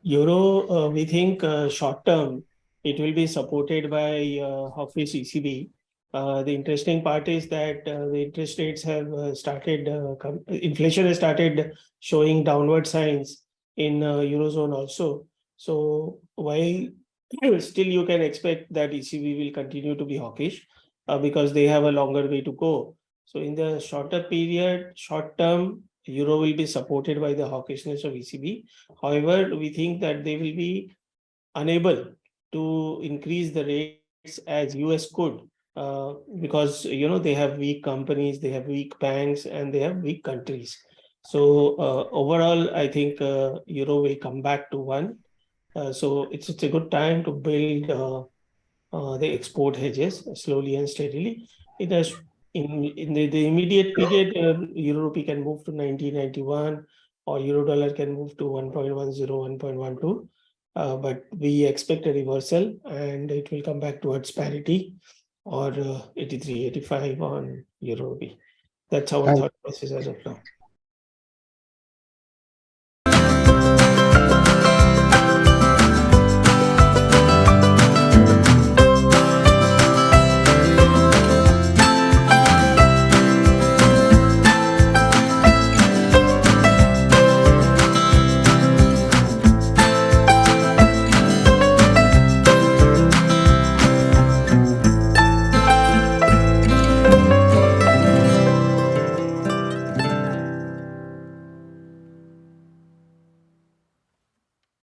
Euro, we think short term, it will be supported by hawkish ECB. The interesting part is that the interest rates have started, inflation has started showing downward signs in Eurozone also. So while still you can expect that ECB will continue to be hawkish because they have a longer way to go. So in the shorter period, short term, Euro will be supported by the hawkishness of ECB. However, we think that they will be unable to increase the rates as US could because they have weak companies, they have weak banks, and they have weak countries. So overall, I think Euro will come back to one. So it's a good time to build the export hedges slowly and steadily. It has in the immediate period, Euro rupee can move to 1991 or Euro dollar can move to 1.10, 1.12. But we expect a reversal and it will come back towards parity or 83, 85 on Euro rupee. That's our thought process as of now.